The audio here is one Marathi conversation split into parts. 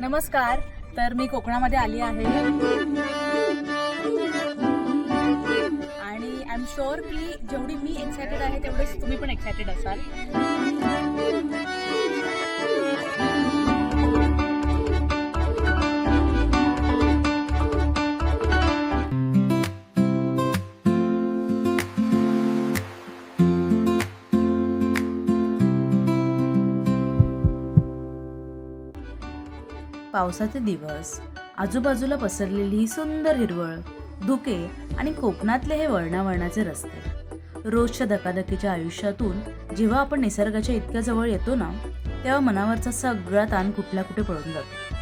नमस्कार. तर मी कोकणामध्ये आली आहे आणि आय एम शुअर की जेवढी मी एक्सायटेड आहे तेवढेच तुम्ही पण एक्सायटेड असाल. पावसाचे दिवस, आजूबाजूला पसरलेली ही सुंदर हिरवळ, धुके आणि कोकणातले हे वळणावळणाचे रस्ते. रोजच्या धकाधकीच्या आयुष्यातून जेव्हा आपण निसर्गाच्या इतक्या जवळ येतो ना, तेव्हा मनावरचा सगळा ताण कुठला कुठे पळून जातो.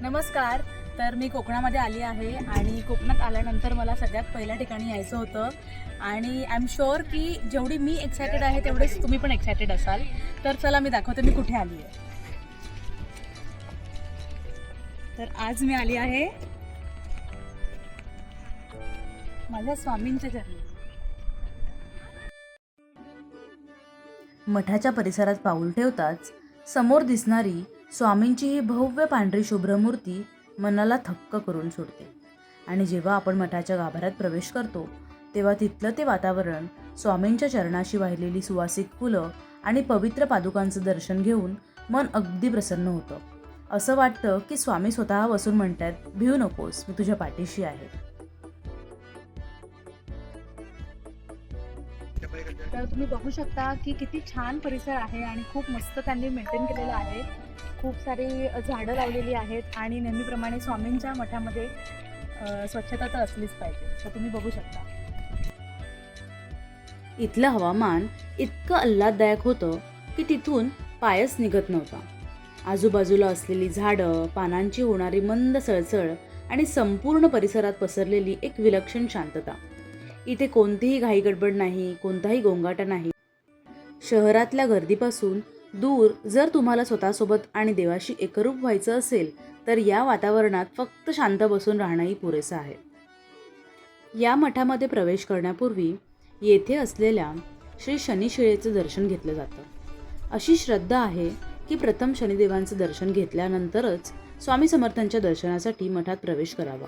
नमस्कार. तर मी कोकणामध्ये आली आहे आणि कोकणात आल्यानंतर मला सगळ्यात पहिल्या ठिकाणी यायचं होतं आणि आय एम शुअर की जेवढी मी एक्सायटेड आहे तेवढेच तुम्ही पण एक्सायटेड असाल. तर चला मी दाखवते मी कुठे आली आहे. तर आज मी आली आहे माझ्या स्वामींच्या चरणी. मठाच्या परिसरात पाऊल ठेवताच समोर दिसणारी स्वामींची ही भव्य पांढरी शुभ्र मूर्ती मनाला थक्क करून सोडते. आणि जेव्हा आपण मठाच्या गाभाऱ्यात प्रवेश करतो तेव्हा तिथलं ते वातावरण, स्वामींच्या चरणाशी वाहिलेली सुवासिक फुलं आणि पवित्र पादुकांचं दर्शन घेऊन मन अगदी प्रसन्न होतं. असं वाटतं की स्वामी स्वतः बसून म्हणतात, भिऊ नकोस, मी तुझ्या पाठीशी आहे. तर तुम्ही बघू शकता की किती छान परिसर आहे आणि खूप मस्त त्यांनी मेंटेन केलेलं आहे. खूप सारी झाडं लावलेली आहेत आणि नेहमीप्रमाणे स्वामींच्या मठामध्ये स्वच्छता तर असलीच पाहिजे. तर तुम्ही बघू शकता इथलं हवामान इतकं आल्हाददायक होतं की तिथून पायच निघत नव्हता. आजूबाजूला असलेली झाडं, पानांची होणारी मंद सळसळ आणि संपूर्ण परिसरात पसरलेली एक विलक्षण शांतता. इथे कोणतीही घाईगडबड नाही, कोणताही गोंगाटा नाही. शहरातल्या गर्दीपासून दूर जर तुम्हाला स्वतःसोबत आणि देवाशी एकरूप व्हायचं असेल तर या वातावरणात फक्त शांत बसून राहणंही पुरेसं आहे. या मठामध्ये प्रवेश करण्यापूर्वी येथे असलेल्या श्री शनिशिळेचं दर्शन घेतलं जातं. अशी श्रद्धा आहे की प्रथम शनिदेवांचं दर्शन घेतल्यानंतरच स्वामी समर्थांच्या दर्शनासाठी मठात प्रवेश करावा.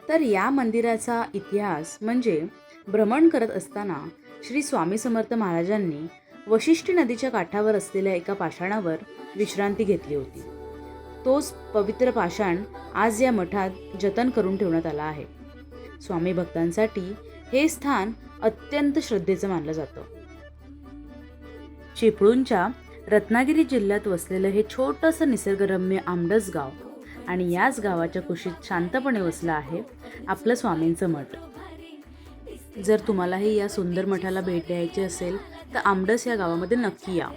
तर या मंदिराचा इतिहास म्हणजे भ्रमण करत असताना श्री स्वामी समर्थ महाराजांनी वशिष्ठी नदीच्या काठावर असलेल्या एका पाषाणावर विश्रांती घेतली होती. तोच पवित्र पाषाण आज या मठात जतन करून ठेवण्यात आला आहे. स्वामी भक्तांसाठी हे स्थान अत्यंत श्रद्धेचं मानलं जातं. चिपळूणच्या रत्नागिरी जिल्ह्यात वसलेलं हे छोटंसं निसर्गरम्य आंबडस गाव आणि याच गावाच्या कुशीत शांतपणे वसलं आहे आपलं स्वामींचं मठ. जर तुम्हालाही या सुंदर मठाला भेट द्यायची असेल तर आंबडस या गावामध्ये नक्की या.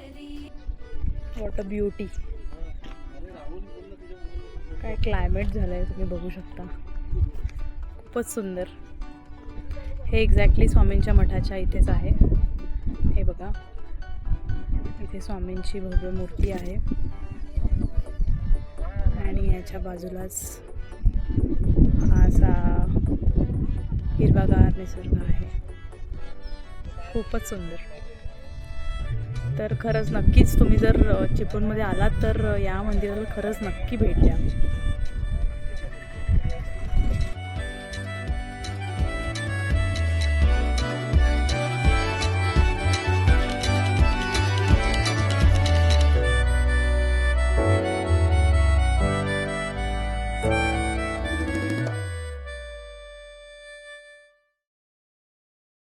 What a beauty. काय क्लायमेट झालं आहे तुम्ही बघू शकता. खूपच सुंदर. हे एक्झॅक्टली स्वामींच्या मठाच्या इथेच आहे. हे बघा, इथे स्वामींची भव्य मूर्ती आहे आणि याच्या बाजूलाच हा असा हिरवागार निसर्ग आहे. खूपच सुंदर. तर खरंच नक्कीच तुम्ही जर चिपळूणमध्ये आलात तर या मंदिराला खरंच नक्की भेट द्या.